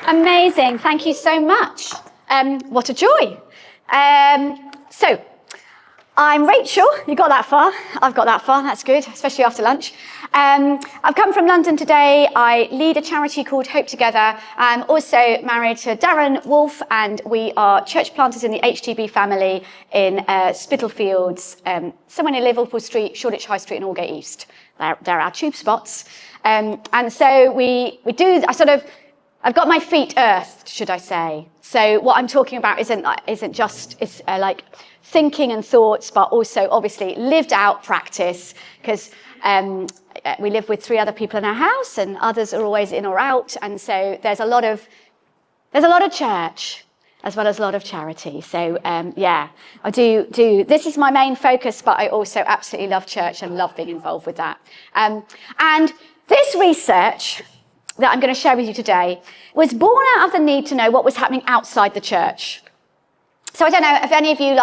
Amazing. Thank you so much. What a joy. So, I'm Rachel. You got that far? I've got that far. That's good, especially after lunch. I've come from London today. I lead a charity called Hope Together. I'm also married to Darren Wolfe, and we are church planters in the HTB family in Spitalfields, somewhere near Liverpool Street, Shoreditch High Street and Aldgate East. They're our tube spots. And so we do, I've got my feet earthed, should I say. So what I'm talking about isn't just like thinking and thoughts, but also obviously lived out practice, because we live with 3 other people in our house and others are always in or out. And so there's a lot of church as well as a lot of charity. So I do, this is my main focus, but I also absolutely love church and love being involved with that. And this research that I'm going to share with you today was born out of the need to know what was happening outside the church. So I don't know if any of you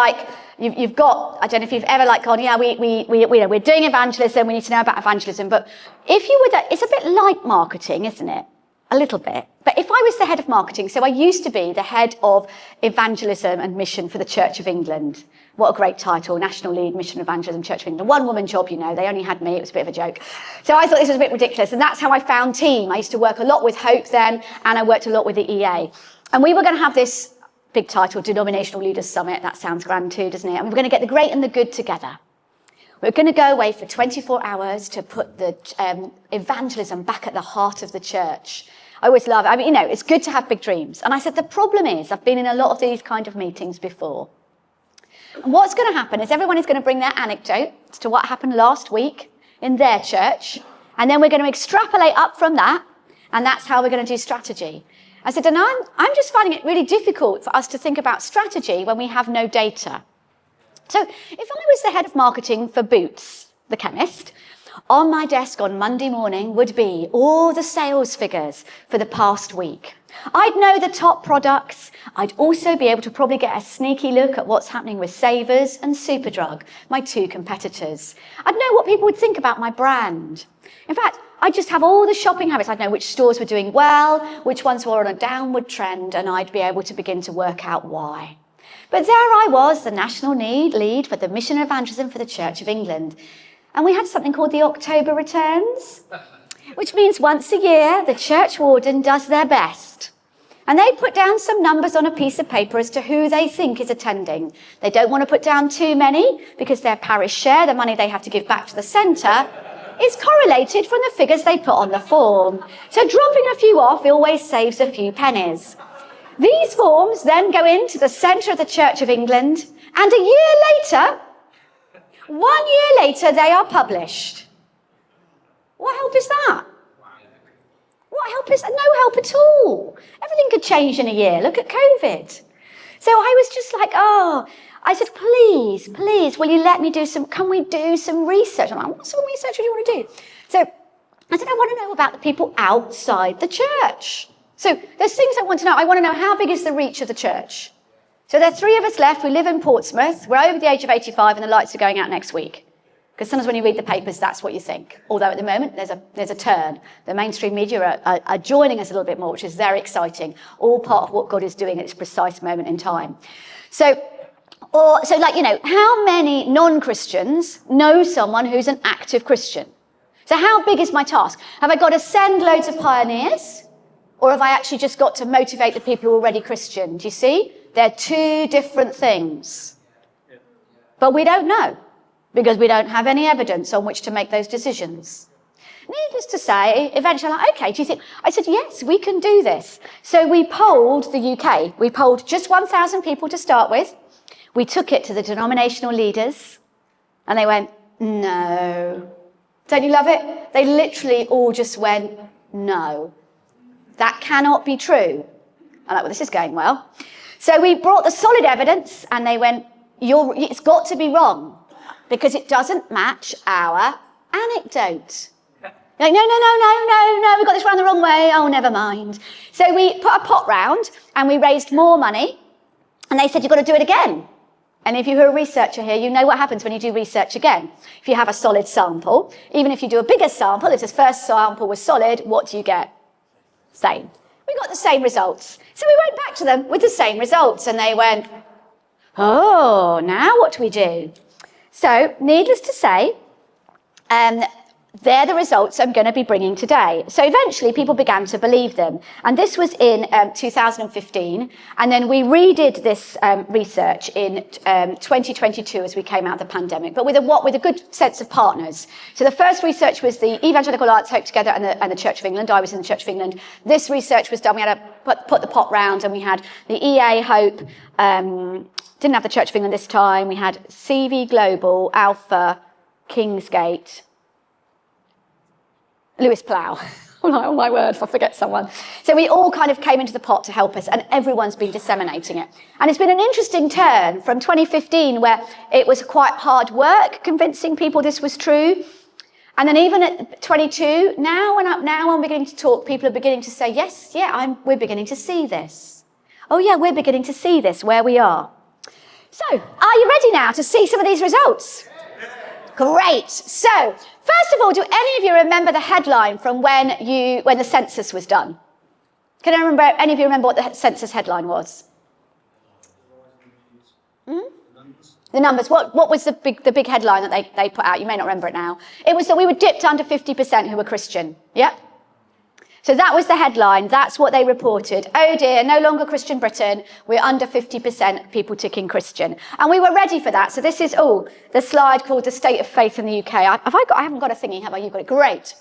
you've got, I don't know if you've ever gone, yeah, we're doing evangelism, we need to know about evangelism. But if you were it's a bit like marketing, isn't it? A little bit. But if I was the head of marketing, so I used to be the head of evangelism and mission for the Church of England. What a great title, National Lead, Mission Evangelism, Church of England. A one-woman job, they only had me, it was a bit of a joke. So I thought this was a bit ridiculous, and that's how I found team. I used to work a lot with Hope then, and I worked a lot with the EA. And we were going to have this big title, Denominational Leaders Summit. That sounds grand too, doesn't it? And we were going to get the great and the good together. We're going to go away for 24 hours to put the evangelism back at the heart of the church. I always love it. I mean, it's good to have big dreams. And I said, the problem is, I've been in a lot of these kind of meetings before. And what's going to happen is everyone is going to bring their anecdote as to what happened last week in their church. And then we're going to extrapolate up from that. And that's how we're going to do strategy. I said, and I'm just finding it really difficult for us to think about strategy when we have no data. So if I was the head of marketing for Boots, the chemist, on my desk on Monday morning would be all the sales figures for the past week. I'd know the top products. I'd also be able to probably get a sneaky look at what's happening with Savers and Superdrug, my 2 competitors. I'd know what people would think about my brand. In fact, I'd just have all the shopping habits. I'd know which stores were doing well, which ones were on a downward trend, and I'd be able to begin to work out why. But there I was, the national lead for the mission and evangelism for the Church of England. And we had something called the October returns, which means once a year, the church warden does their best. And they put down some numbers on a piece of paper as to who they think is attending. They don't want to put down too many because their parish share, the money they have to give back to the centre, is correlated from the figures they put on the form. So dropping a few off always saves a few pennies. These forms then go into the centre of the Church of England, and a year later, 1 year later, they are published. What help is that? What help is that? No help at all. Everything could change in a year. Look at COVID. So I was just like, I said, please, will you let me can we do some research? I'm like, what sort of research do you want to do? So I said, I want to know about the people outside the church. So there's things I want to know. I want to know, how big is the reach of the church? So there are 3 of us left. We live in Portsmouth. We're over the age of 85 and the lights are going out next week. Because sometimes when you read the papers, that's what you think. Although at the moment, there's a turn. The mainstream media are joining us a little bit more, which is very exciting. All part of what God is doing at this precise moment in time. So how many non-Christians know someone who's an active Christian? So how big is my task? Have I got to send loads of pioneers? Or have I actually just got to motivate the people who are already Christian? Do you see? They're 2 different things. But we don't know, because we don't have any evidence on which to make those decisions. Needless to say, eventually, okay, do you think? I said, yes, we can do this. So we polled the UK. We polled just 1,000 people to start with. We took it to the denominational leaders, and they went, no. Don't you love it? They literally all just went, no. That cannot be true. I'm like, well, this is going well. So we brought the solid evidence, and they went, it's got to be wrong, because it doesn't match our anecdote. Like, no, we got this round the wrong way. Oh, never mind. So we put a pot round, and we raised more money, and they said, you've got to do it again. And if you're a researcher here, you know what happens when you do research again. If you have a solid sample, even if you do a bigger sample, if the first sample was solid, what do you get? Same. we got the same results. So we went back to them with the same results, and they went, oh, now what do we do? So, needless to say, they're the results I'm going to be bringing today. So eventually people began to believe them. And this was in 2015. And then we redid this research in 2022 as we came out of the pandemic, but with a good sense of partners. So the first research was the Evangelical Alliance Hope Together and the Church of England. I was in the Church of England. This research was done. We had to put the pot round, and we had the EA Hope, didn't have the Church of England this time. We had CV Global, Alpha, Kingsgate, Lewis Plough. Oh my word, if I forget someone. So we all kind of came into the pot to help us, and everyone's been disseminating it. And it's been an interesting turn from 2015, where it was quite hard work convincing people this was true. And then even at 22, now when I'm beginning to talk, people are beginning to say, yes, we're beginning to see this. Oh yeah, we're beginning to see this where we are. So, are you ready now to see some of these results? Great. So, first of all, do any of you remember the headline from when the census was done? Can any of you remember what the census headline was? The numbers. What was the big headline that they put out? You may not remember it now. It was that we were dipped under 50% who were Christian. Yep. So that was the headline. That's what they reported. Oh dear, no longer Christian Britain. We're under 50% people ticking Christian. And we were ready for that. So this is, the slide called The State of Faith in the UK. I haven't got a thingy, have I? You've got it. Great.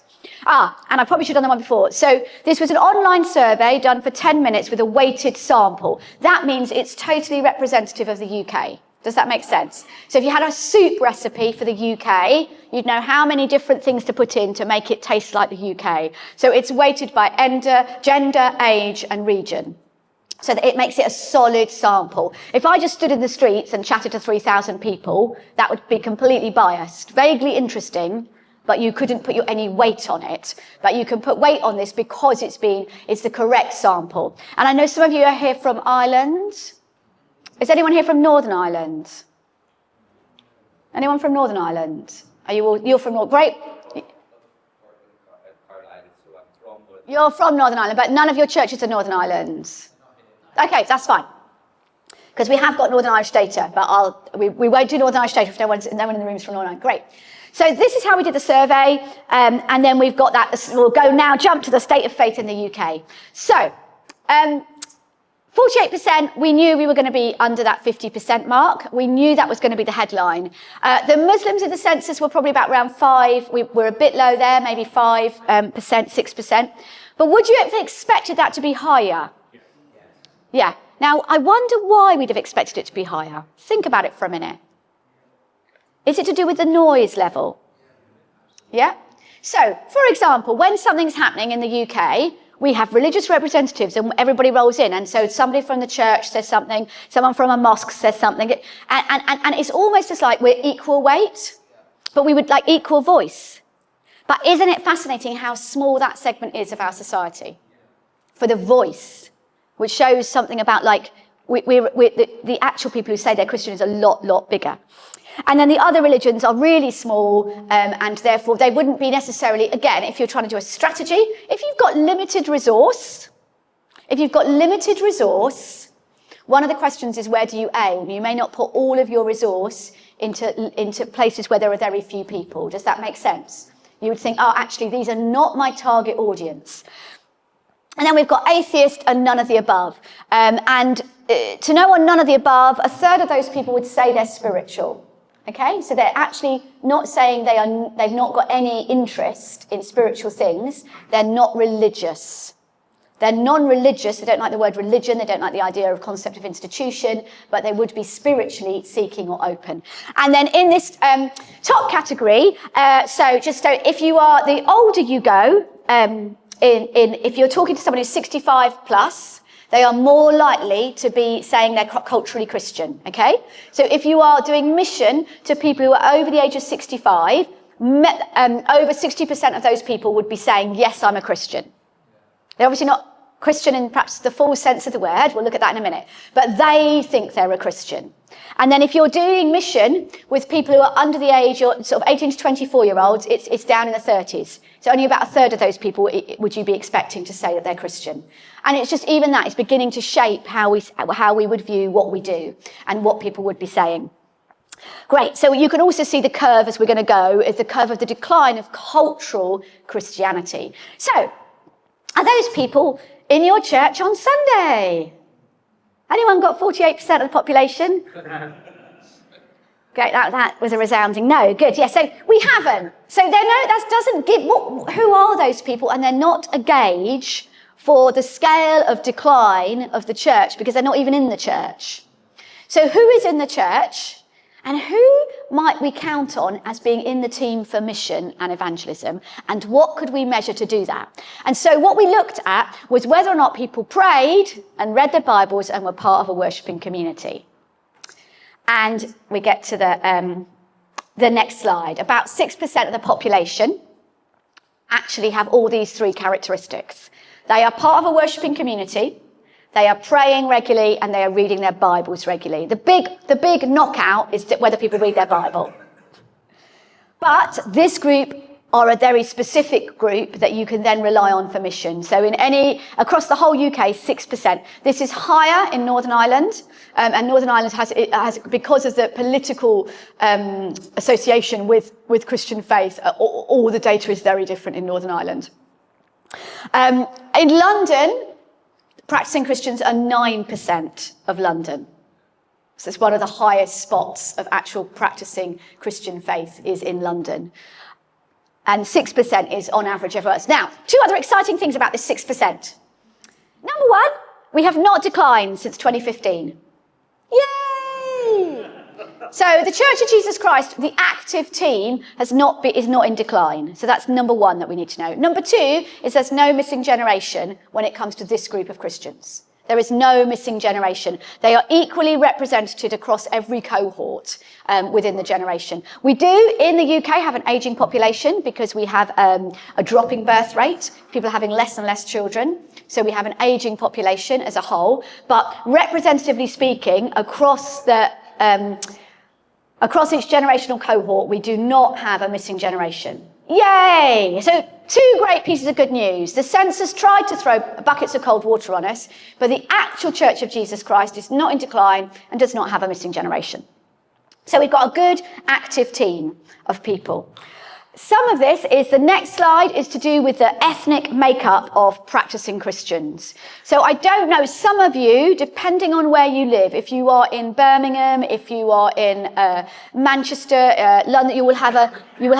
And I probably should have done the one before. So this was an online survey done for 10 minutes with a weighted sample. That means it's totally representative of the UK. Does that make sense? So if you had a soup recipe for the UK, you'd know how many different things to put in to make it taste like the UK. So it's weighted by gender, age, and region. So that it makes it a solid sample. If I just stood in the streets and chatted to 3,000 people, that would be completely biased. Vaguely interesting, but you couldn't put any weight on it. But you can put weight on this because it's the correct sample. And I know some of you are here from Ireland. Is anyone here from Northern Ireland? Anyone from Northern Ireland? You're from Northern, great. You're from Northern Ireland, but none of your churches are Northern Ireland. Okay, that's fine. Because we have got Northern Irish data, but we won't do Northern Irish data if no one in the room is from Northern Ireland. Great. So this is how we did the survey, and then we've got that. We'll jump to the state of faith in the UK. So, 48%, we knew we were going to be under that 50% mark. We knew that was going to be the headline. The Muslims in the census were probably about around 5. We're a bit low there, maybe 5%, 6%. But would you have expected that to be higher? Yeah. Now, I wonder why we'd have expected it to be higher. Think about it for a minute. Is it to do with the noise level? Yeah? So, for example, when something's happening in the UK, we have religious representatives and everybody rolls in. And so somebody from the church says something, someone from a mosque says something. And it's almost just like we're equal weight, but we would like equal voice. But isn't it fascinating how small that segment is of our society for the voice, which shows something about the actual people who say they're Christian is a lot bigger. And then the other religions are really small, and therefore they wouldn't be necessarily, again, if you're trying to do a strategy, if you've got limited resource, one of the questions is where do you aim? You may not put all of your resource into places where there are very few people. Does that make sense? You would think, actually, these are not my target audience. And then we've got atheist and none of the above. To know on none of the above, a third of those people would say they're spiritual. Okay, so they're actually not saying they've not got any interest in spiritual things. They're not religious. They're non-religious. They don't like the word religion. They don't like the idea of concept of institution, but they would be spiritually seeking or open. And then in this top category, if you are, the older you go, if you're talking to somebody who's 65 plus, they are more likely to be saying they're culturally Christian, okay? So if you are doing mission to people who are over the age of 65, over 60% of those people would be saying, yes, I'm a Christian. They're obviously not Christian in perhaps the full sense of the word, we'll look at that in a minute, but they think they're a Christian. And then if you're doing mission with people who are under the age, or sort of 18 to 24-year-olds, it's down in the 30s. So only about a third of those people would you be expecting to say that they're Christian. And it's just even that, it's beginning to shape how we would view what we do and what people would be saying. Great, so you can also see the curve as we're going to go, is the curve of the decline of cultural Christianity. So, are those people in your church on Sunday? Anyone got 48% of the population? Great, that was a resounding no. Good, yeah, so we haven't. So that doesn't give, who are those people? And they're not a gauge for the scale of decline of the church, because they're not even in the church. So who is in the church? And who might we count on as being in the team for mission and evangelism? And what could we measure to do that? And so what we looked at was whether or not people prayed and read their Bibles and were part of a worshipping community. And we get to the next slide. About 6% of the population actually have all these three characteristics. They are part of a worshipping community. They are praying regularly and they are reading their Bibles regularly. The big knockout is whether people read their Bible. But this group are a very specific group that you can then rely on for mission. So across the whole UK, 6%. This is higher in Northern Ireland, and Northern Ireland has because of the political association with Christian faith, all the data is very different in Northern Ireland. In London, practicing Christians are 9% of London. So it's one of the highest spots of actual practicing Christian faith is in London. And 6% is on average everywhere else. Now, two other exciting things about this 6%. Number one, we have not declined since 2015. Yay! So the Church of Jesus Christ, the active team, is not in decline. So that's number one that we need to know. Number two is there's no missing generation when it comes to this group of Christians. There is no missing generation. They are equally represented across every cohort within the generation. We do, in the UK, have an ageing population because we have a dropping birth rate. People are having less and less children. So we have an ageing population as a whole. But representatively speaking, across each generational cohort, we do not have a missing generation. Yay! So two great pieces of good news. The census tried to throw buckets of cold water on us, but the actual Church of Jesus Christ is not in decline and does not have a missing generation. So we've got a good active team of people. Some of this is, the next slide is to do with the ethnic makeup of practicing Christians. So I don't know, some of you, depending on where you live, if you are in Birmingham, if you are in Manchester, London, you will have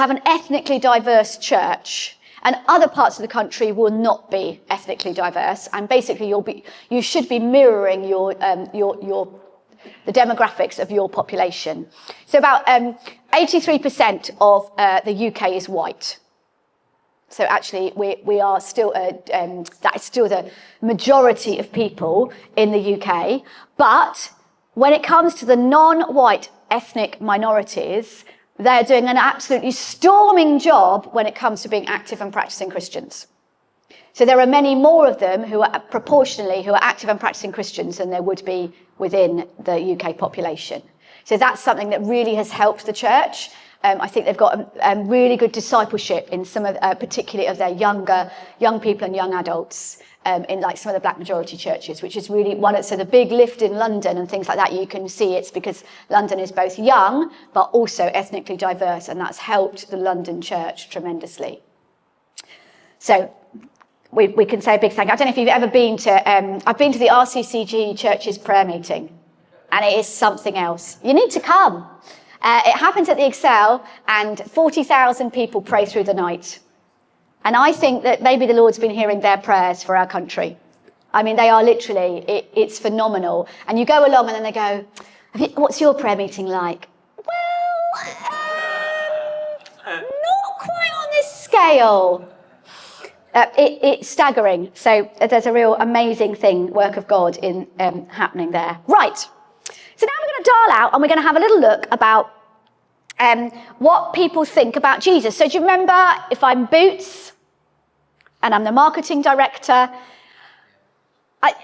an ethnically diverse church. And other parts of the country will not be ethnically diverse. And basically you should be mirroring the demographics of your population. So about 83% of the UK is white. So actually we are still, that is still the majority of people in the UK. But when it comes to the non-white ethnic minorities, they're doing an absolutely storming job when it comes to being active and practicing Christians. So there are many more of them who are active and practicing Christians than there would be within the UK population. So that's something that really has helped the church. I think they've got a really good discipleship in some of, particularly of their young people and young adults, in like some of the black majority churches, which is really so the big lift in London and things like that, you can see it's because London is both young, but also ethnically diverse, and that's helped the London church tremendously. So we can say a big thank you. I don't know if you've ever been to, I've been to the RCCG Church's prayer meeting, and it is something else. You need to come. It happens at the Excel, and 40,000 people pray through the night. And I think that maybe the Lord's been hearing their prayers for our country. I mean, they are literally, it's phenomenal. And you go along and then they go, what's your prayer meeting like? Well, not quite on this scale. It's staggering. So there's a real amazing work of God in happening there. Right. So now we're going to dial out and we're going to have a little look about what people think about Jesus. So do you remember, if I'm Boots and I'm the marketing director,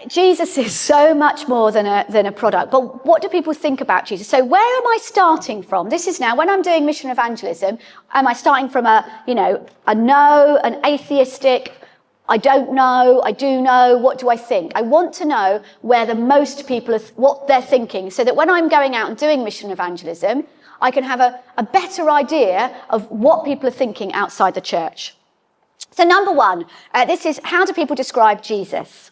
Jesus is so much more than a product. But what do people think about Jesus? So where am I starting from? This is now, when I'm doing mission evangelism, am I starting from a no, an atheistic, I don't know, I do know, what do I think? I want to know where the most people are, what they're thinking, so that when I'm going out and doing mission evangelism, I can have a better idea of what people are thinking outside the church. So number one, this is, how do people describe Jesus?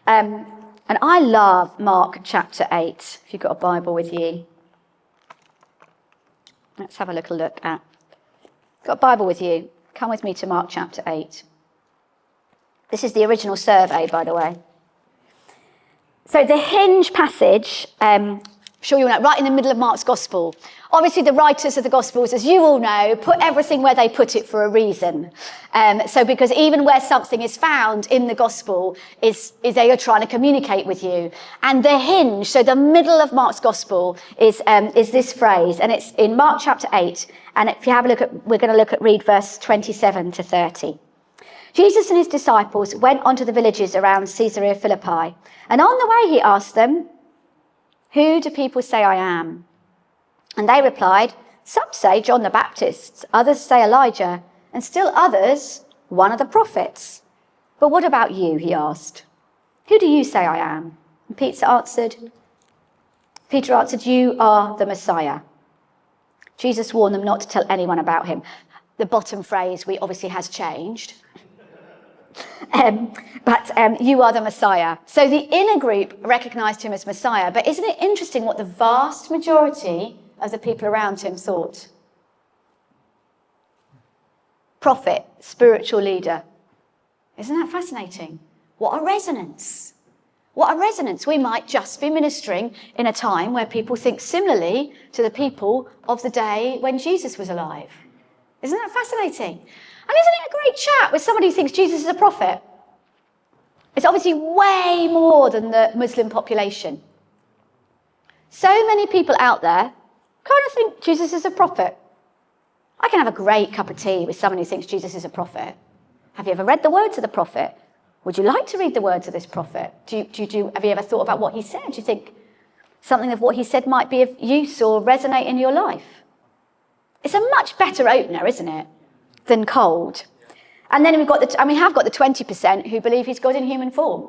And I love Mark chapter 8, if you've got a Bible with you. Let's have a little look at. Got a Bible with you? Come with me to Mark chapter 8. This is the original survey, by the way. So the hinge passage, I'm sure you'll know, right in the middle of Mark's Gospel. Obviously, the writers of the Gospels, as you all know, put everything where they put it for a reason. So because even where something is found in the Gospel is they are trying to communicate with you. And the hinge, so the middle of Mark's Gospel is this phrase, and it's in Mark chapter 8. And if you have a look at, we're going to read verse 27 to 30. Jesus and his disciples went on to the villages around Caesarea Philippi. And on the way, he asked them, "Who do people say I am?" And they replied, "Some say John the Baptist, others say Elijah, and still others, one of the prophets." "But what about you?" he asked. "Who do you say I am?" And Peter answered, "You are the Messiah." Jesus warned them not to tell anyone about him. The bottom phrase obviously has changed. But you are the Messiah. So the inner group recognized him as Messiah. But isn't it interesting what the vast majority of the people around him thought? Prophet, spiritual leader. Isn't that fascinating? What a resonance. What a resonance. We might just be ministering in a time where people think similarly to the people of the day when Jesus was alive. Isn't that fascinating? And isn't it a great chat with somebody who thinks Jesus is a prophet? It's obviously way more than the Muslim population. So many people out there kind of think Jesus is a prophet. I can have a great cup of tea with someone who thinks Jesus is a prophet. Have you ever read the words of the prophet? Would you like to read the words of this prophet? Have you ever thought about what he said? Do you think something of what he said might be of use or resonate in your life? It's a much better opener, isn't it, than cold. And then we have got the 20% who believe he's God in human form.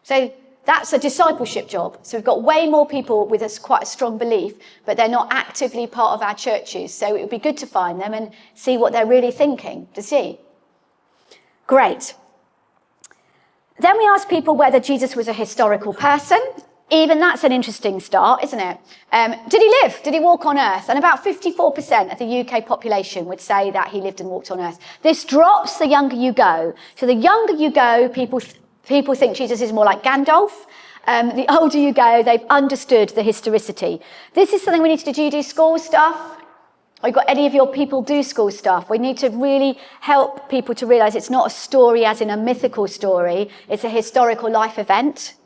So that's a discipleship job. So we've got way more people with quite a strong belief, but they're not actively part of our churches. So it would be good to find them and see what they're really thinking, to see. Great. Then we asked people whether Jesus was a historical person. Even that's an interesting start, isn't it? Did he live? Did he walk on earth? And about 54% of the UK population would say that he lived and walked on earth. This drops the younger you go. So the younger you go, people think Jesus is more like Gandalf. The older you go, they've understood the historicity. This is something we need to do. Do you do school stuff? Or you got any of your people do school stuff? We need to really help people to realise it's not a story as in a mythical story. It's a historical life event.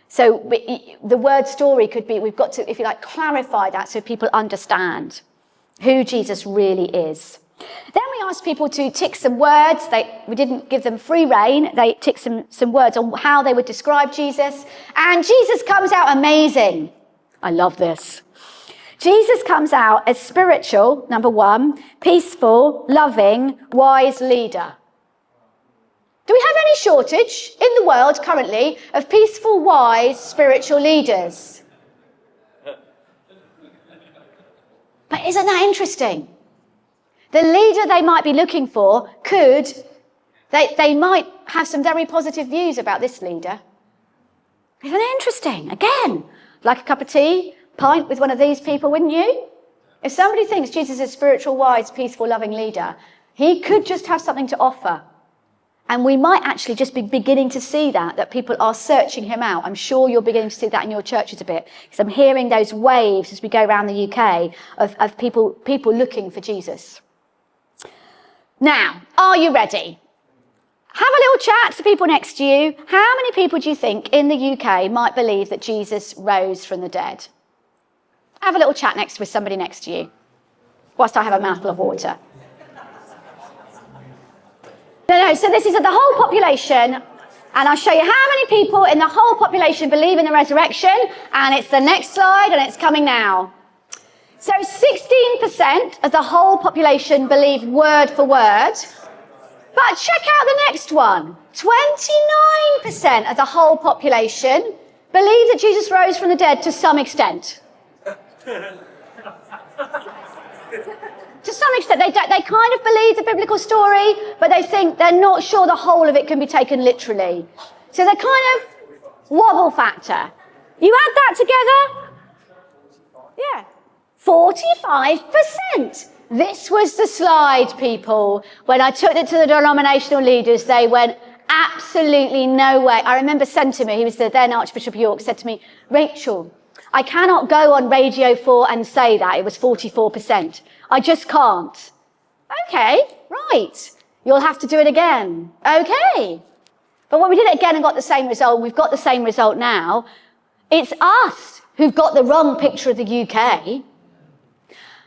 So the word story could be, we've got to, if you like, clarify that so people understand who Jesus really is. Then we asked people to tick some words. We didn't give them free rein. They ticked some words on how they would describe Jesus. And Jesus comes out amazing. I love this. Jesus comes out as spiritual, number one, peaceful, loving, wise leader. Do we have any shortage in the world currently of peaceful, wise, spiritual leaders? But isn't that interesting? The leader they might be looking for they might have some very positive views about this leader. Isn't it interesting? Again, like a cup of tea, pint with one of these people, wouldn't you? If somebody thinks Jesus is a spiritual, wise, peaceful, loving leader, he could just have something to offer. And we might actually just be beginning to see that people are searching him out. I'm sure you're beginning to see that in your churches a bit, because I'm hearing those waves as we go around the UK of people looking for Jesus. Now, are you ready? Have a little chat to people next to you. How many people do you think in the UK might believe that Jesus rose from the dead? Have a little chat with somebody next to you, whilst I have a mouthful of water. No, so this is the whole population. And I'll show you how many people in the whole population believe in the resurrection. And it's the next slide, and it's coming now. So 16% of the whole population believe word for word. But check out the next one. 29% of the whole population believe that Jesus rose from the dead to some extent. To some extent, they kind of believe the biblical story, but they're not sure the whole of it can be taken literally. So they're kind of wobble factor. You add that together, yeah, 45%. This was the slide, people. When I took it to the denominational leaders, they went, absolutely no way. I remember Sentiment, he was the then Archbishop of York, said to me, Rachel, I cannot go on Radio 4 and say that. It was 44%. I just can't. Okay, right. You'll have to do it again. Okay. But when we did it again and got the same result, we've got the same result now. It's us who've got the wrong picture of the UK.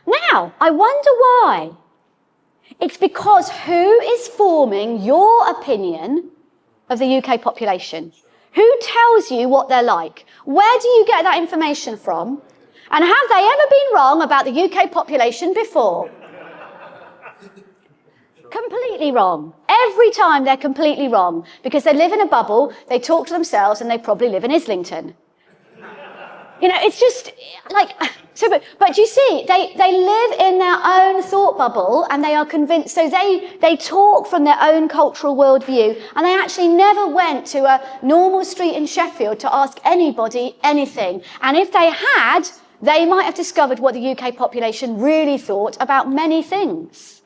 Now, I wonder why. It's because who is forming your opinion of the UK population? Who tells you what they're like? Where do you get that information from? And have they ever been wrong about the UK population before? Completely wrong. Every time they're completely wrong because they live in a bubble, they talk to themselves, and they probably live in Islington. You know, it's just like, so, but you see, they live in their own thought bubble, and they are convinced, so they talk from their own cultural worldview, and they actually never went to a normal street in Sheffield to ask anybody anything. And if they had, they might have discovered what the UK population really thought about many things.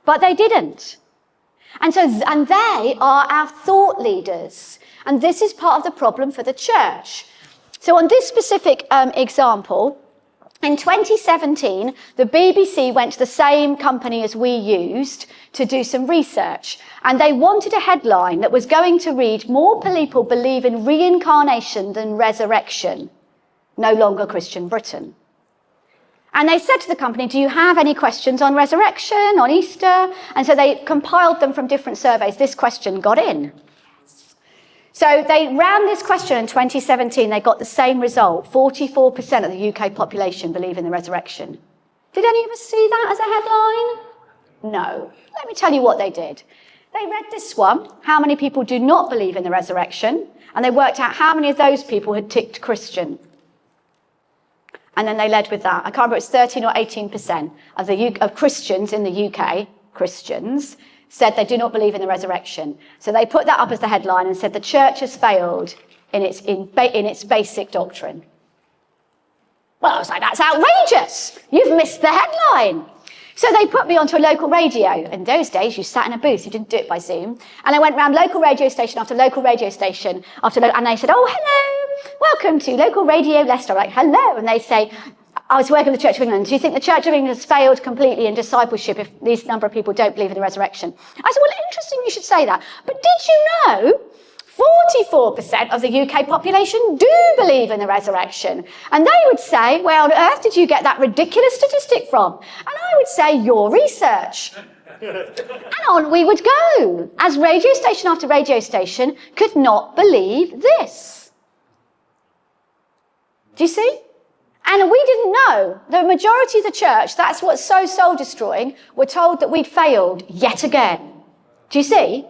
But they didn't. And they are our thought leaders. And this is part of the problem for the church. So on this specific example, in 2017, the BBC went to the same company as we used to do some research. And they wanted a headline that was going to read, more people believe in reincarnation than resurrection. No longer Christian Britain. And they said to the company, do you have any questions on resurrection, on Easter? And so they compiled them from different surveys. This question got in. So they ran this question in 2017. They got the same result. 44% of the UK population believe in the resurrection. Did any of us see that as a headline? No. Let me tell you what they did. They read this one, how many people do not believe in the resurrection, and they worked out how many of those people had ticked Christian. And then they led with that. I can't remember, it's 13 or 18% of Christians in the UK, Christians, said they do not believe in the resurrection. So they put that up as the headline and said the church has failed in its basic doctrine. Well, I was like, that's outrageous. You've missed the headline. So they put me onto a local radio. In those days, you sat in a booth. You didn't do it by Zoom. And I went around local radio station after local radio station and they said, oh, hello, welcome to local radio Leicester. I'm like, hello. And they say, I was working with the Church of England. Do you think the Church of England has failed completely in discipleship if these number of people don't believe in the resurrection? I said, well, interesting you should say that. But did you know 44% of the UK population do believe in the resurrection? And they would say, where on earth did you get that ridiculous statistic from? And I would say, your research. And on we would go, as radio station after radio station could not believe this. Do you see? And we didn't know. The majority of the church, that's what's so soul-destroying, were told that we'd failed yet again. Do you see?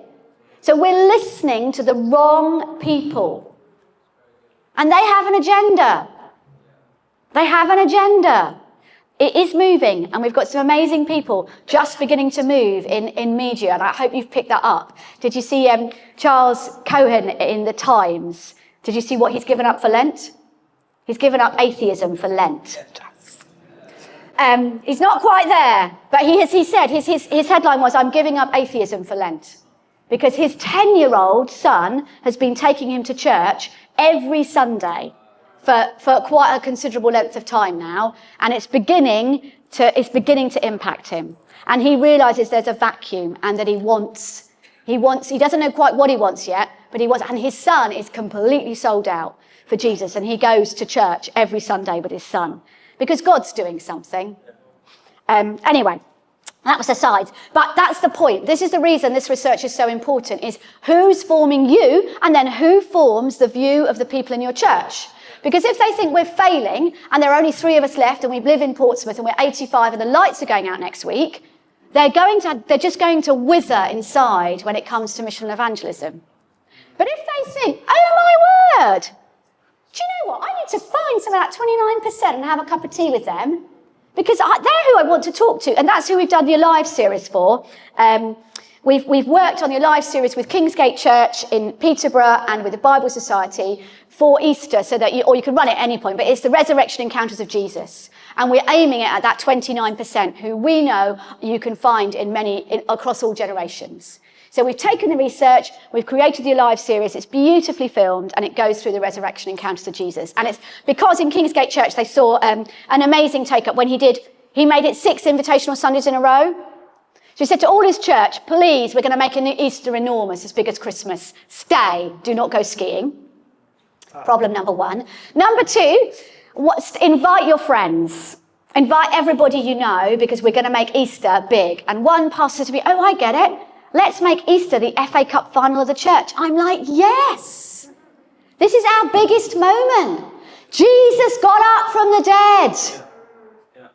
So we're listening to the wrong people. And they have an agenda. They have an agenda. It is moving, and we've got some amazing people just beginning to move in media, and I hope you've picked that up. Did you see Charles Cohen in the Times? Did you see what he's given up for Lent? He's given up atheism for Lent. He's not quite there, but he said, his headline was, I'm giving up atheism for Lent. Because his 10-year-old son has been taking him to church every Sunday for quite a considerable length of time now, and it's beginning to impact him. And he realizes there's a vacuum and that he doesn't know quite what he wants yet, but he wants, and his son is completely sold out for Jesus, and he goes to church every Sunday with his son because God's doing something. Anyway, That was aside. But that's the point. This is the reason this research is so important, is who's forming you and then who forms the view of the people in your church. Because if they think we're failing and there are only 3 of us left and we live in Portsmouth and we're 85 and the lights are going out next week, they're just going to wither inside when it comes to mission and evangelism. But if they think, oh my word, do you know what? I need to find some of that 29% and have a cup of tea with them. Because they're who I want to talk to, and that's who we've done the Alive series for. We've worked on the Alive series with Kingsgate Church in Peterborough and with the Bible Society for Easter, so that you can run it at any point, but it's the resurrection encounters of Jesus. And we're aiming it at that 29% who we know you can find across all generations. So we've taken the research, we've created the Alive series, it's beautifully filmed, and it goes through the resurrection encounters of Jesus. And it's because in Kingsgate Church they saw an amazing take-up when he made it 6 invitational Sundays in a row. So he said to all his church, please, we're going to make Easter enormous, as big as Christmas. Stay, do not go skiing. Problem number 1. Number 2, invite your friends. Invite everybody you know, because we're going to make Easter big. And one pastor said to me, oh, I get it. Let's make Easter the FA Cup final of the church. I'm like, yes. This is our biggest moment. Jesus got up from the dead.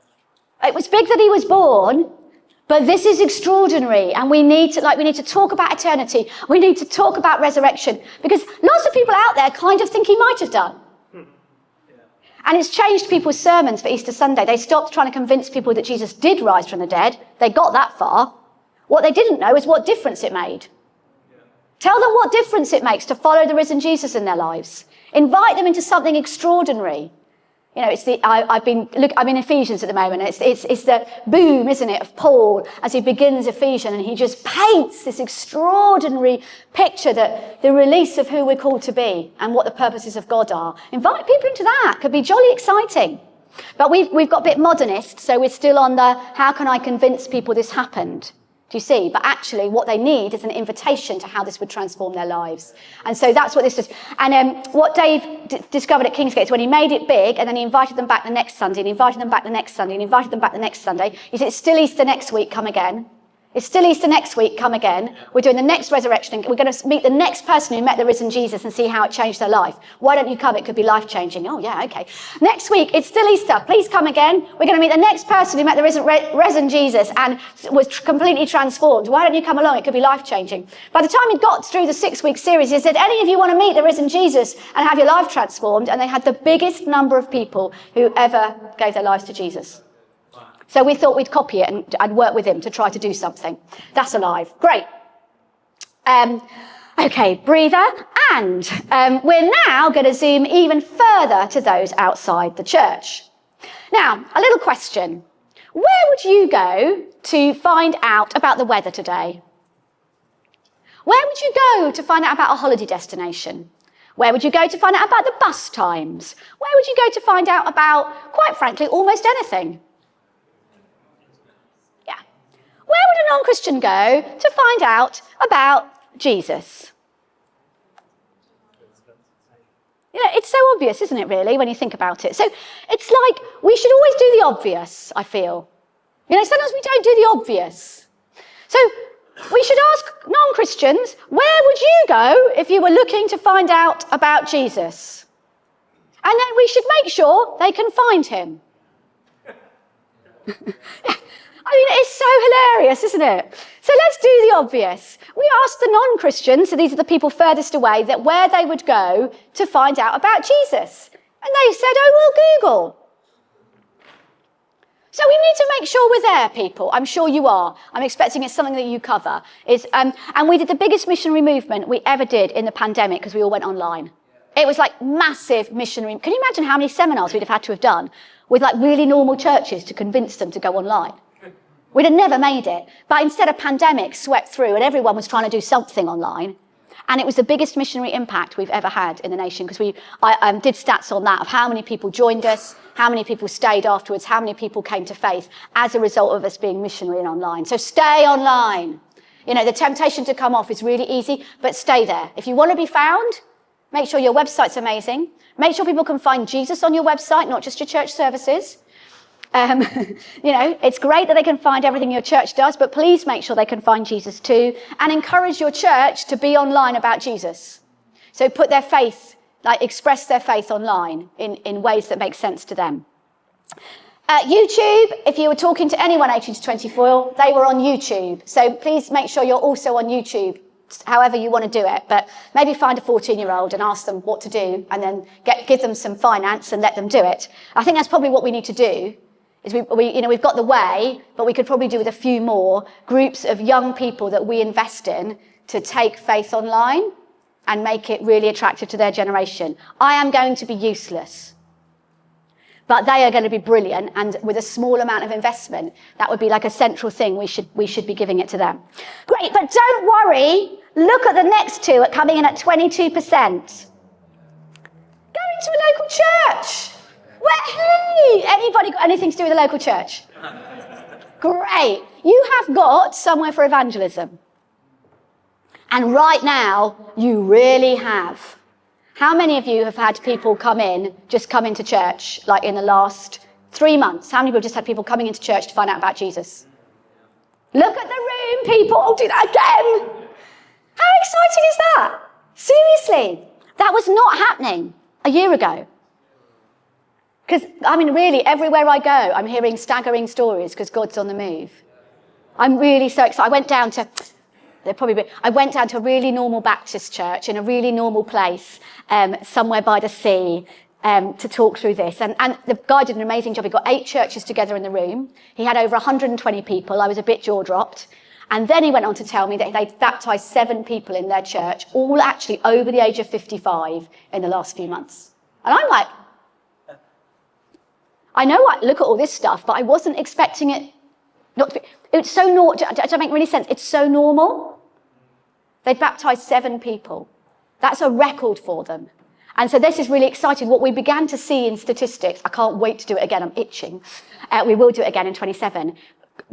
It was big that he was born, but this is extraordinary. And we need to talk about eternity. We need to talk about resurrection, because lots of people out there kind of think he might have done. And it's changed people's sermons for Easter Sunday. They stopped trying to convince people that Jesus did rise from the dead. They got that far. What they didn't know is what difference it made. Tell them what difference it makes to follow the risen Jesus in their lives. Invite them into something extraordinary. You know, I'm in Ephesians at the moment. It's the boom, isn't it, of Paul as he begins Ephesians, and he just paints this extraordinary picture that the release of who we're called to be and what the purposes of God are. Invite people into that. Could be jolly exciting. But we've got a bit modernist, so we're still on the how can I convince people this happened? Do you see? But actually what they need is an invitation to how this would transform their lives. And so that's what this is. And what Dave discovered at Kingsgate is when he made it big and then he invited them back the next Sunday and he invited them back the next Sunday and he invited them back the next Sunday. He said, it's still Easter next week, come again. It's still Easter next week, come again. We're doing the next resurrection. We're going to meet the next person who met the risen Jesus and see how it changed their life. Why don't you come? It could be life-changing. Oh, yeah, okay. Next week, it's still Easter. Please come again. We're going to meet the next person who met the risen Jesus and was completely transformed. Why don't you come along? It could be life-changing. By the time he got through the 6-week series, he said, any of you want to meet the risen Jesus and have your life transformed? And they had the biggest number of people who ever gave their lives to Jesus. So we thought we'd copy it and work with him to try to do something. That's Alive. Great. Okay, breather. And we're now going to zoom even further to those outside the church. Now, a little question. Where would you go to find out about the weather today? Where would you go to find out about a holiday destination? Where would you go to find out about the bus times? Where would you go to find out about, quite frankly, almost anything? Where would a non-Christian go to find out about Jesus? You know, it's so obvious, isn't it, really, when you think about it? So it's like we should always do the obvious, I feel. You know, sometimes we don't do the obvious. So we should ask non-Christians, where would you go if you were looking to find out about Jesus? And then we should make sure they can find him. I mean, it's so hilarious, isn't it? So let's do the obvious. We asked the non-Christians, so these are the people furthest away, that where they would go to find out about Jesus. And they said, oh, well, Google. So we need to make sure we're there, people. I'm sure you are. I'm expecting it's something that you cover. And we did the biggest missionary movement we ever did in the pandemic because we all went online. It was like massive missionary. Can you imagine how many seminars we'd have had to have done with like really normal churches to convince them to go online? We'd have never made it. But instead, a pandemic swept through and everyone was trying to do something online. And it was the biggest missionary impact we've ever had in the nation because I did stats on that of how many people joined us, how many people stayed afterwards, how many people came to faith as a result of us being missionary and online. So stay online. You know, the temptation to come off is really easy, but stay there. If you want to be found, make sure your website's amazing. Make sure people can find Jesus on your website, not just your church services. It's great that they can find everything your church does, but please make sure they can find Jesus too, and encourage your church to be online about Jesus. So put their faith, express their faith online in ways that make sense to them. YouTube, if you were talking to anyone 18 to 24, they were on YouTube. So please make sure you're also on YouTube, however you want to do it. But maybe find a 14-year-old and ask them what to do, and then give them some finance and let them do it. I think that's probably what we need to do. Is we've got the way, but we could probably do with a few more groups of young people that we invest in to take faith online and make it really attractive to their generation. I am going to be useless, but they are going to be brilliant, and with a small amount of investment, that would be like a central thing. We should be giving it to them. Great, but don't worry. Look at the next two coming in at 22%. Going to a local church. Hey, anybody got anything to do with a local church? Great. You have got somewhere for evangelism. And right now, you really have. How many of you have had people come into church, like in the last 3 months? How many people just had people coming into church to find out about Jesus? Look at the room, people. Do that again. How exciting is that? Seriously. That was not happening a year ago. Because, really, everywhere I go, I'm hearing staggering stories because God's on the move. I'm really so excited. I went down to a really normal Baptist church in a really normal place, somewhere by the sea, to talk through this. And the guy did an amazing job. He got 8 churches together in the room. He had over 120 people. I was a bit jaw-dropped. And then he went on to tell me that they'd baptised 7 people in their church, all actually over the age of 55 in the last few months. And I'm like, I know I look at all this stuff, but I wasn't expecting it not to be. It's so normal. Does that make really sense? It's so normal. They'd baptised 7 people. That's a record for them. And so this is really exciting. What we began to see in statistics, I can't wait to do it again, I'm itching. We will do it again in 27.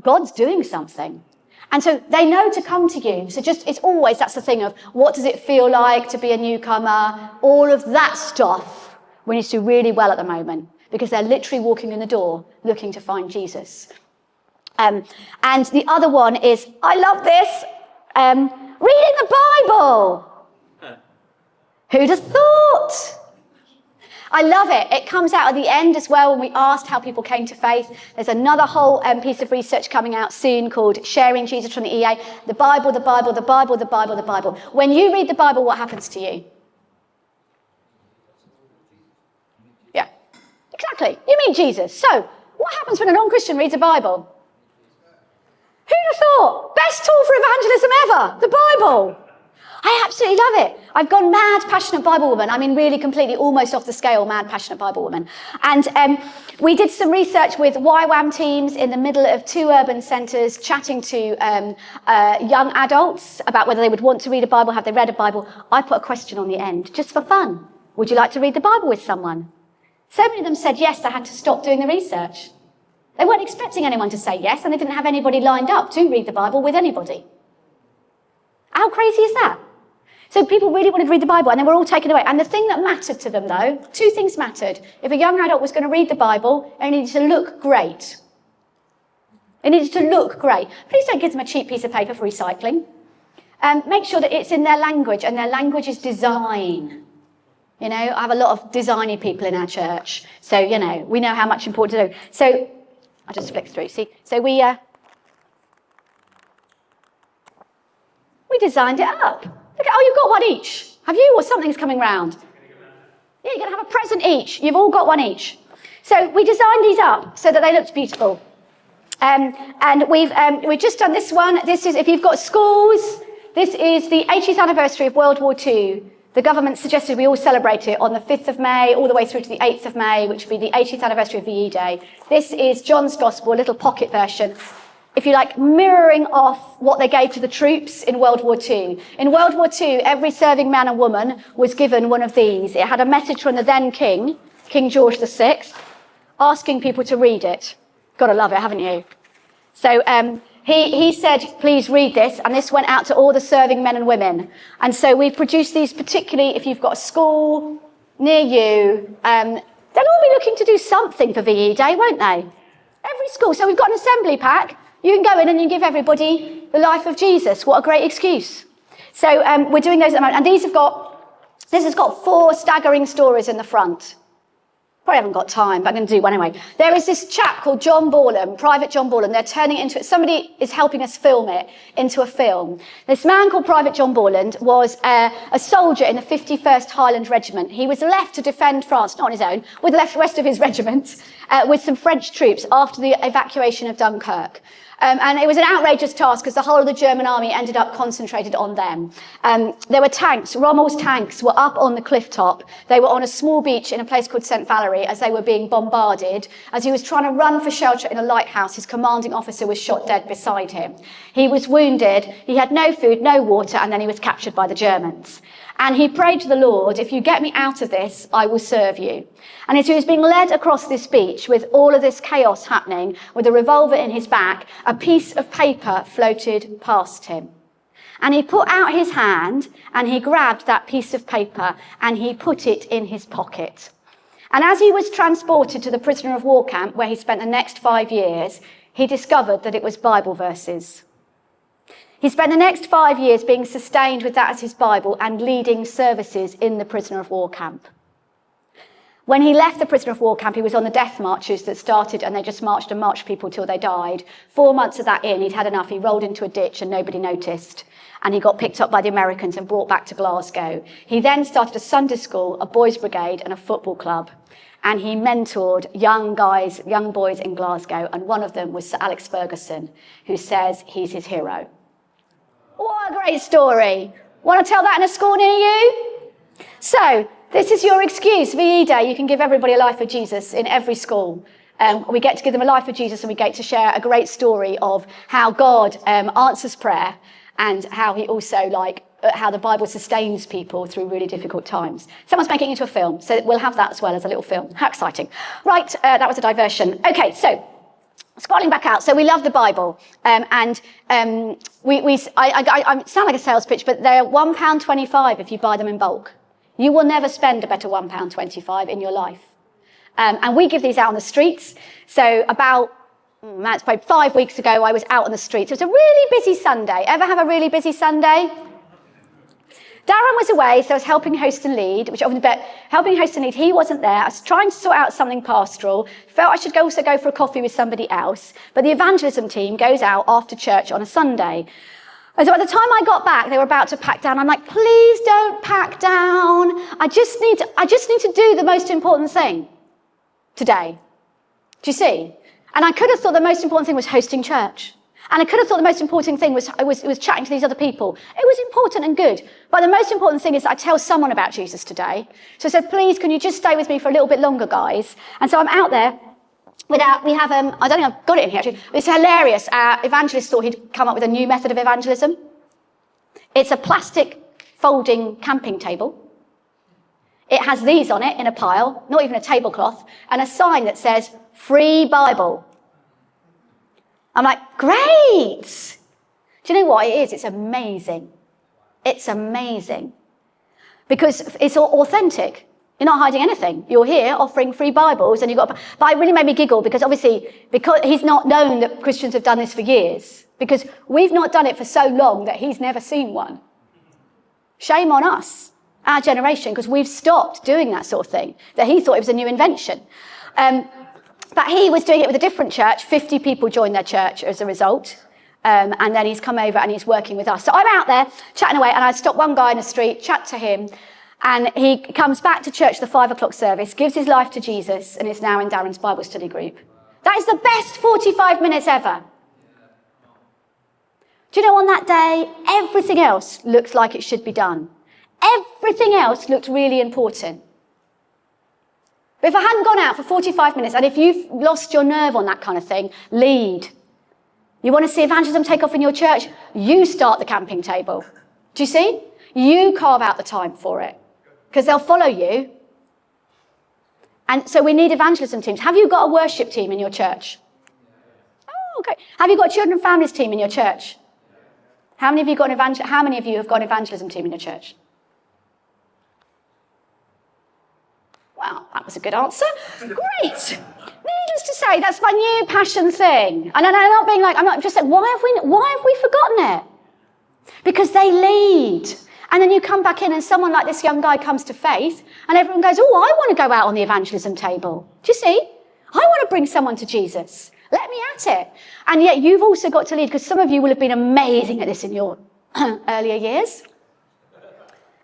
God's doing something. And so they know to come to you. So that's the thing of what does it feel like to be a newcomer? All of that stuff we need to do really well at the moment, because they're literally walking in the door looking to find Jesus. And the other one is, I love this, reading the Bible. Who'd have thought? I love it. It comes out at the end as well when we asked how people came to faith. There's another whole piece of research coming out soon called Sharing Jesus from the EA. The Bible, the Bible, the Bible, the Bible, the Bible. When you read the Bible, what happens to you? Yeah, exactly. You meet Jesus. So, what happens when a non-Christian reads a Bible? Who'd have thought? Best tool for evangelism ever, the Bible. I absolutely love it. I've gone mad, passionate Bible woman. Really completely, almost off the scale, mad, passionate Bible woman. And we did some research with YWAM teams in the middle of 2 urban centres, chatting to young adults about whether they would want to read a Bible, have they read a Bible. I put a question on the end, just for fun. Would you like to read the Bible with someone? So many of them said yes, I had to stop doing the research. They weren't expecting anyone to say yes, and they didn't have anybody lined up to read the Bible with anybody. How crazy is that? So people really wanted to read the Bible, and they were all taken away. And the thing that mattered to them, though, 2 things mattered. If a young adult was going to read the Bible, it needed to look great. It needed to look great. Please don't give them a cheap piece of paper for recycling. Make sure that it's in their language, and their language is design. I have a lot of designy people in our church. So, we know how much important to do. So, I'll just flick through, see? So we designed it up. Look at, you've got one each. Have you? Or something's coming round. Yeah, you're going to have a present each. You've all got one each. So we designed these up so that they looked beautiful. And we've just done this one. This is, if you've got schools, this is the 80th anniversary of World War II. The government suggested we all celebrate it on the 5th of May, all the way through to the 8th of May, which would be the 80th anniversary of VE Day. This is John's Gospel, a little pocket version. If you like, mirroring off what they gave to the troops in World War II. In World War II, every serving man and woman was given one of these. It had a message from the then king, King George VI, asking people to read it. Gotta love it, haven't you? So he said, please read this, and this went out to all the serving men and women. And so we've produced these particularly if you've got a school near you. They'll all be looking to do something for VE Day, won't they? Every school. So we've got an assembly pack. You can go in and you give everybody the life of Jesus. What a great excuse. So we're doing those at the moment. And this has got 4 staggering stories in the front. Probably haven't got time, but I'm going to do one anyway. There is this chap called John Borland, Private John Borland. They're turning it into, somebody is helping us film it into a film. This man called Private John Borland was a soldier in the 51st Highland Regiment. He was left to defend France, not on his own, with the rest of his regiment, with some French troops after the evacuation of Dunkirk. And it was an outrageous task because the whole of the German army ended up concentrated on them. There were tanks. Rommel's tanks were up on the cliff top. They were on a small beach in a place called St. Valery as they were being bombarded. As he was trying to run for shelter in a lighthouse, his commanding officer was shot dead beside him. He was wounded. He had no food, no water, and then he was captured by the Germans. And he prayed to the Lord, if you get me out of this, I will serve you. And as he was being led across this beach with all of this chaos happening, with a revolver in his back, a piece of paper floated past him. And he put out his hand and he grabbed that piece of paper and he put it in his pocket. And as he was transported to the prisoner of war camp, where he spent the next 5 years, he discovered that it was Bible verses. He spent the next 5 years being sustained with that as his Bible and leading services in the prisoner of war camp. When he left the prisoner of war camp, he was on the death marches that started, and they just marched and marched people till they died. 4 months of that in, he'd had enough. He rolled into a ditch and nobody noticed. And he got picked up by the Americans and brought back to Glasgow. He then started a Sunday school, a boys' brigade, and a football club. And he mentored young boys in Glasgow. And one of them was Sir Alex Ferguson, who says he's his hero. What a great story. Want to tell that in a school near you? So, this is your excuse. VE Day, you can give everybody a life of Jesus in every school. We get to give them a life of Jesus and we get to share a great story of how God answers prayer and how he also, how the Bible sustains people through really difficult times. Someone's making it into a film, so we'll have that as well as a little film. How exciting. Right, that was a diversion. Okay, so scrolling back out, so we love the Bible, I sound like a sales pitch, but they're £1.25 if you buy them in bulk. You will never spend a better £1.25 in your life. And we give these out on the streets. So it's probably 5 weeks ago, I was out on the streets. It was a really busy Sunday. Ever have a really busy Sunday? Darren was away, so I was helping host and lead, helping host and lead, he wasn't there. I was trying to sort out something pastoral, felt I should also go for a coffee with somebody else, but the evangelism team goes out after church on a Sunday. And so by the time I got back, they were about to pack down. I'm like, please don't pack down. I just need to do the most important thing today. Do you see? And I could have thought the most important thing was hosting church. And I could have thought the most important thing was chatting to these other people. It was important and good. But the most important thing is that I tell someone about Jesus today. So I said, please, can you just stay with me for a little bit longer, guys? And so I'm out there. I don't think I've got it in here, actually. It's hilarious. Our evangelist thought he'd come up with a new method of evangelism. It's a plastic folding camping table. It has these on it in a pile, not even a tablecloth, and a sign that says, free Bible. I'm like, great! Do you know what it is? It's amazing. It's amazing. Because it's all authentic. You're not hiding anything. You're here offering free Bibles, and but it really made me giggle because he's not known that Christians have done this for years. Because we've not done it for so long that he's never seen one. Shame on us, our generation, because we've stopped doing that sort of thing. That he thought it was a new invention. But he was doing it with a different church. 50 people joined their church as a result. And then he's come over and he's working with us. So I'm out there chatting away, and I stop one guy in the street, chat to him, and he comes back to church, the 5 o'clock service, gives his life to Jesus, and is now in Darren's Bible study group. That is the best 45 minutes ever. Do you know, on that day, everything else looked like it should be done. Everything else looked really important. But if I hadn't gone out for 45 minutes, and if you've lost your nerve on that kind of thing, lead. You want to see evangelism take off in your church? You start the camping table. Do you see? You carve out the time for it. Because they'll follow you. And so we need evangelism teams. Have you got a worship team in your church? Oh, okay. Have you got a children and families team in your church? How many of you have got an evangelism team in your church? Well, that was a good answer. Great. Needless just to say that's my new passion thing. And I'm not being like, I'm not just saying, why have we forgotten it? Because they lead. And then you come back in and someone like this young guy comes to faith and everyone goes, oh, I want to go out on the evangelism table. Do you see? I want to bring someone to Jesus. Let me at it. And yet you've also got to lead, because some of you will have been amazing at this in your earlier years.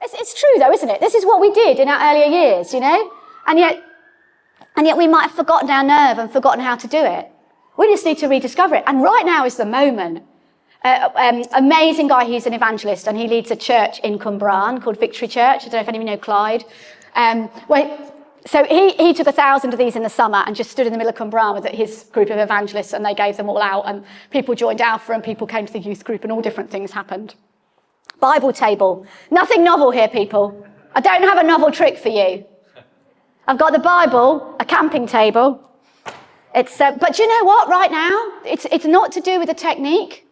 It's true though, isn't it? This is what we did in our earlier years, you know? And yet we might have forgotten our nerve and forgotten how to do it. We just need to rediscover it. And right now is the moment. Amazing guy, he's an evangelist, and he leads a church in Cwmbran called Victory Church. I don't know if any of you know Clyde. So he took 1,000 of these in the summer and just stood in the middle of Cwmbran with his group of evangelists, and they gave them all out, and people joined Alpha, and people came to the youth group, and all different things happened. Bible table. Nothing novel here, people. I don't have a novel trick for you. I've got the Bible, a camping table. But you know what, right now? It's not to do with the technique.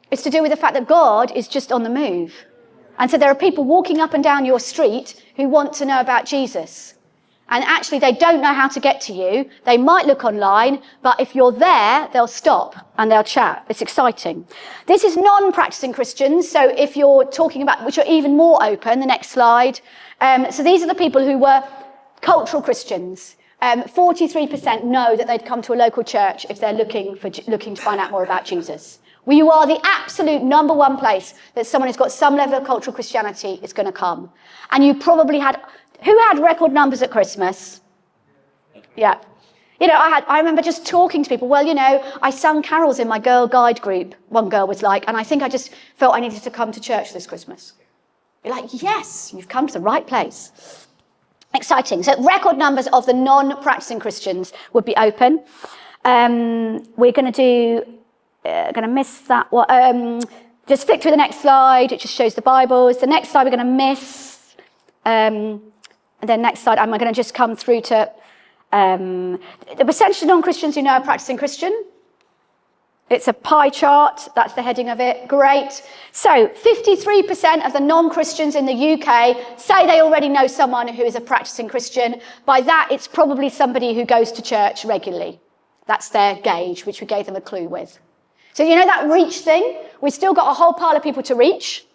It's to do with the fact that God is just on the move. And so there are people walking up and down your street who want to know about Jesus. And actually, they don't know how to get to you. They might look online, but if you're there, they'll stop and they'll chat. It's exciting. This is non-practicing Christians. So if you're talking about, which are even more open, the next slide. So these are the people who were cultural Christians. 43% know that they'd come to a local church if they're looking to find out more about Jesus. Well, you are the absolute number one place that someone who's got some level of cultural Christianity is going to come. And you probably who had record numbers at Christmas? Yeah. You know, I remember just talking to people. Well, you know, I sung carols in my girl guide group, one girl was like, and I think I just felt I needed to come to church this Christmas. You're like, yes, you've come to the right place. Exciting. So record numbers of the non-practicing Christians would be open. We're going to miss that one. Just flick through the next slide. It just shows the Bibles. The next slide we're going to miss. And then next slide, I'm going to just come through to the percentage of non-Christians who know are practicing Christian. It's a pie chart. That's the heading of it. Great. So 53% of the non-Christians in the UK say they already know someone who is a practicing Christian. By that, it's probably somebody who goes to church regularly. That's their gauge, which we gave them a clue with. So you know that reach thing? We've still got a whole pile of people to reach.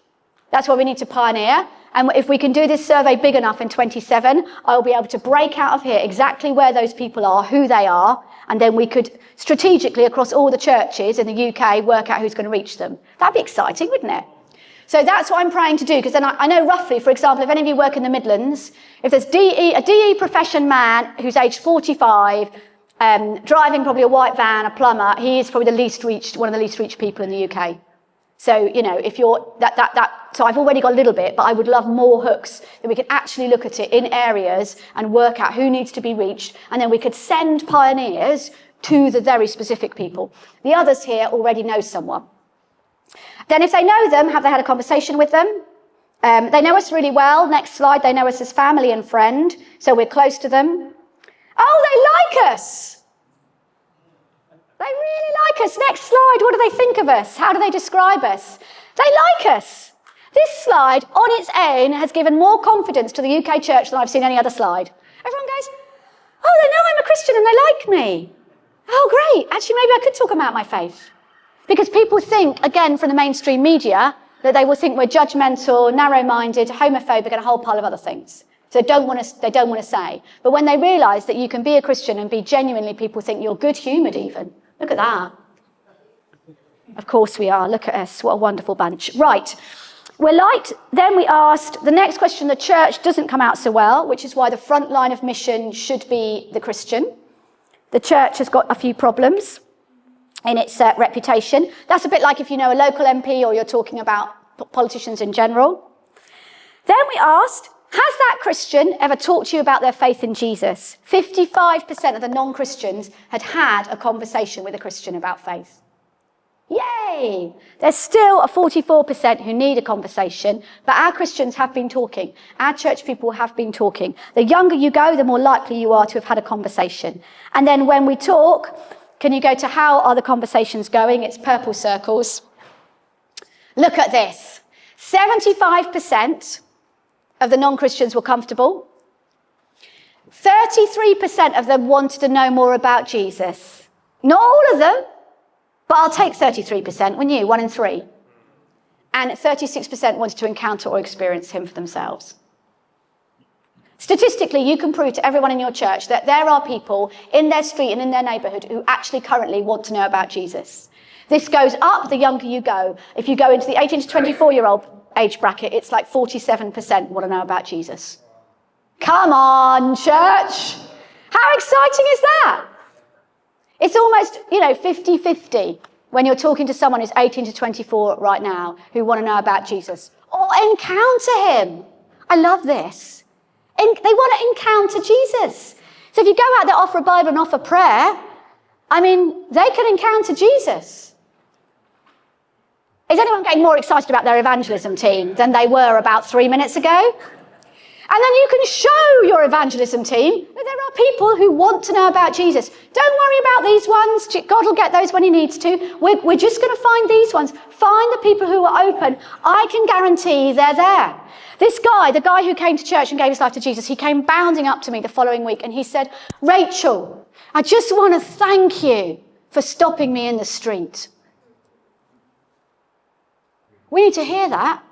That's what we need to pioneer. And if we can do this survey big enough in 27, I'll be able to break out of here exactly where those people are, who they are, and then we could strategically across all the churches in the UK work out who's going to reach them. That'd be exciting, wouldn't it? So that's what I'm praying to do, because then I know roughly, for example, if any of you work in the Midlands, if there's a DE profession man who's aged 45, driving probably a white van, a plumber, he is probably one of the least reached people in the UK. So, you know, if you're so I've already got a little bit, but I would love more hooks that we could actually look at it in areas and work out who needs to be reached. And then we could send pioneers to the very specific people. The others here already know someone. Then if they know them, have they had a conversation with them? They know us really well. Next slide, they know us as family and friend. So we're close to them. Oh, they like us. They really like us. Next slide, what do they think of us? How do they describe us? They like us. This slide on its own has given more confidence to the UK church than I've seen any other slide. Everyone goes, oh, they know I'm a Christian and they like me. Oh, great. Actually, maybe I could talk about my faith. Because people think, again, from the mainstream media, that they will think we're judgmental, narrow-minded, homophobic, and a whole pile of other things. So they don't want to say. But when they realise that you can be a Christian and be genuinely, people think you're good-humoured even. Look at that. Of course we are. Look at us. What a wonderful bunch. Right. We're liked. Then we asked the next question. The church doesn't come out so well, which is why the front line of mission should be the Christian. The church has got a few problems in its reputation. That's a bit like if you know a local MP or you're talking about politicians in general. Then we asked, has that Christian ever talked to you about their faith in Jesus? 55% of the non-Christians had a conversation with a Christian about faith. Yay! There's still a 44% who need a conversation, but our Christians have been talking. Our church people have been talking. The younger you go, the more likely you are to have had a conversation. And then when we talk, can you go to how are the conversations going? It's purple circles. Look at this. 75% of the non-Christians were comfortable. 33% of them wanted to know more about Jesus. Not all of them, but I'll take 33%, wouldn't you? 1 in 3. And 36% wanted to encounter or experience him for themselves. Statistically, you can prove to everyone in your church that there are people in their street and in their neighbourhood who actually currently want to know about Jesus. This goes up the younger you go. If you go into the 18 to 24-year-old age bracket, it's like 47% want to know about Jesus. Come on, church. How exciting is that? It's almost, 50-50 when you're talking to someone who's 18 to 24 right now who want to know about Jesus or encounter him. I love this. They want to encounter Jesus. So if you go out there, offer a Bible and offer prayer, they can encounter Jesus. Is anyone getting more excited about their evangelism team than they were about 3 minutes ago? And then you can show your evangelism team that there are people who want to know about Jesus. Don't worry about these ones. God will get those when he needs to. We're just going to find these ones. Find the people who are open. I can guarantee they're there. This guy, the guy who came to church and gave his life to Jesus, he came bounding up to me the following week and he said, Rachel, I just want to thank you for stopping me in the street. We need to hear that.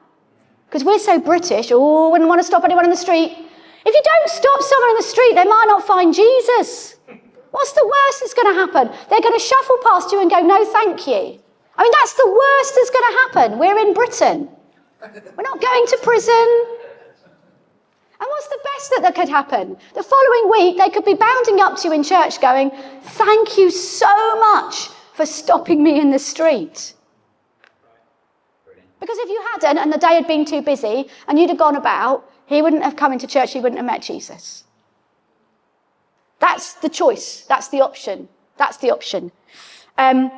Because we're so British, wouldn't want to stop anyone in the street. If you don't stop someone in the street, they might not find Jesus. What's the worst that's going to happen? They're going to shuffle past you and go, no, thank you. That's the worst that's going to happen. We're in Britain. We're not going to prison. And what's the best that could happen? The following week, they could be bounding up to you in church going, thank you so much for stopping me in the street. Because if you hadn't, and the day had been too busy, and you'd have gone about, he wouldn't have come into church, he wouldn't have met Jesus. That's the choice. That's the option. That's the option. I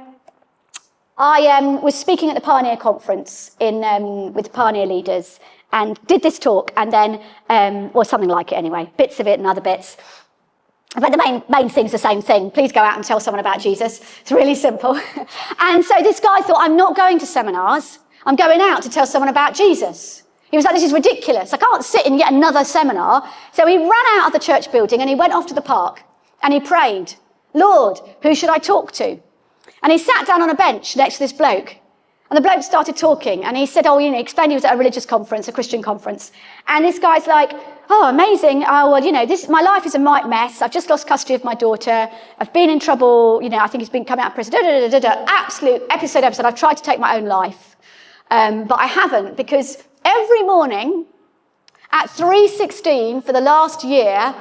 was speaking at the Pioneer Conference with the Pioneer leaders, and did this talk, and then, something like it anyway, bits of it and other bits. But the main thing's the same thing. Please go out and tell someone about Jesus. It's really simple. And so this guy thought, I'm not going to seminars. I'm going out to tell someone about Jesus. He was like, this is ridiculous. I can't sit in yet another seminar. So he ran out of the church building and he went off to the park and he prayed, Lord, who should I talk to? And he sat down on a bench next to this bloke. And the bloke started talking and he said, he explained he was at a religious conference, a Christian conference. And this guy's like, oh, amazing. Oh, well, my life is a mess. I've just lost custody of my daughter. I've been in trouble. I think he's been coming out of prison. Absolute episode. I've tried to take my own life. But I haven't, because every morning at 3:16 for the last year,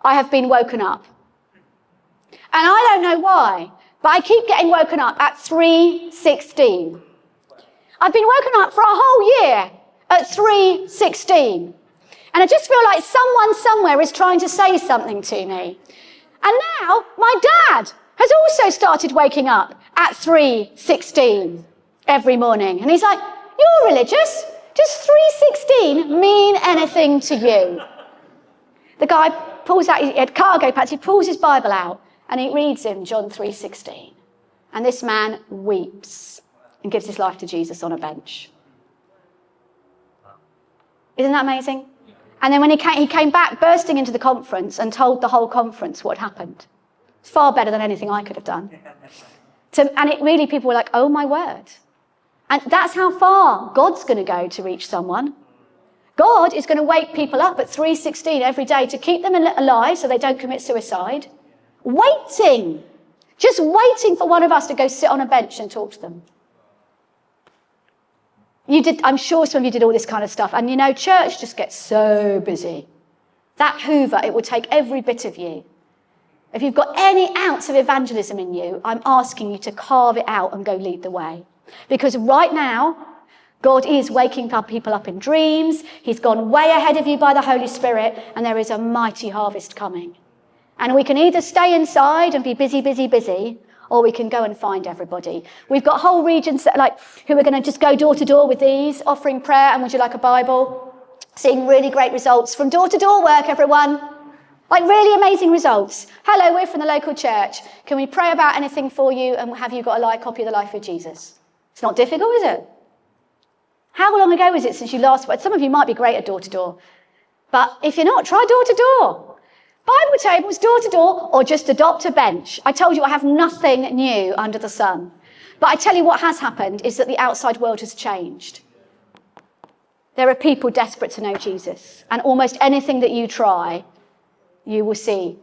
I have been woken up. And I don't know why, but I keep getting woken up at 3:16. I've been woken up for a whole year at 3:16. And I just feel like someone somewhere is trying to say something to me. And now my dad has also started waking up at 3:16. Every morning. And he's like, you're religious? Does 3:16 mean anything to you? The guy pulls out, he had cargo pants, he pulls his Bible out and he reads him John 3:16. And this man weeps and gives his life to Jesus on a bench. Isn't that amazing? And then when he came back bursting into the conference and told the whole conference what happened. It's far better than anything I could have done. And it really, people were like, oh my word. And that's how far God's going to go to reach someone. God is going to wake people up at 3:16 every day to keep them alive so they don't commit suicide. Just waiting for one of us to go sit on a bench and talk to them. I'm sure some of you did all this kind of stuff. And church just gets so busy. That Hoover, it will take every bit of you. If you've got any ounce of evangelism in you, I'm asking you to carve it out and go lead the way. Because right now, God is waking people up in dreams. He's gone way ahead of you by the Holy Spirit, and there is a mighty harvest coming. And we can either stay inside and be busy, or we can go and find everybody. We've got whole regions who are going to just go door to door with these, offering prayer, and would you like a Bible? Seeing really great results from door to door work, everyone. Really amazing results. Hello, we're from the local church. Can we pray about anything for you? And have you got a copy of the Life of Jesus? It's not difficult, is it? How long ago was it since you last... Some of you might be great at door-to-door. But if you're not, try door-to-door. Bible tables, door to door, or just adopt a bench. I told you I have nothing new under the sun. But I tell you what has happened is that the outside world has changed. There are people desperate to know Jesus. And almost anything that you try, you will see.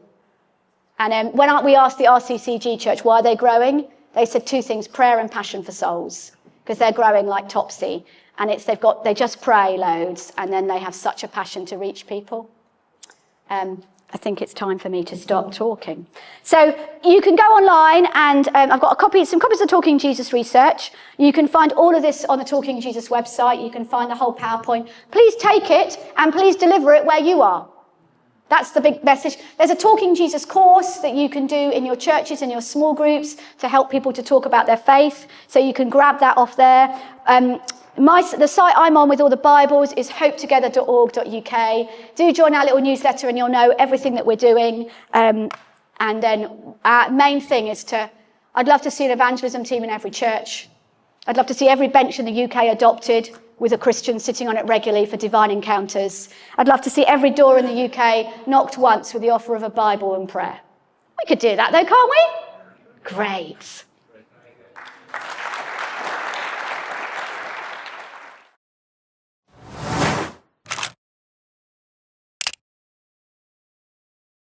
And when we asked the RCCG church why they're growing, they said two things: prayer and passion for souls. Because they're growing like Topsy. And they just pray loads, and then they have such a passion to reach people. I think it's time for me to stop talking. So you can go online, and I've got some copies of Talking Jesus Research. You can find all of this on the Talking Jesus website. You can find the whole PowerPoint. Please take it, and please deliver it where you are. That's the big message. There's a Talking Jesus course that you can do in your churches, in your small groups, to help people to talk about their faith. So you can grab that off there. The site I'm on with all the Bibles is hopetogether.org.uk. Do join our little newsletter and you'll know everything that we're doing. And then our main thing is I'd love to see an evangelism team in every church. I'd love to see every bench in the UK adopted with a Christian sitting on it regularly for divine encounters. I'd love to see every door in the UK knocked once with the offer of a Bible and prayer. We could do that though, can't we? Great.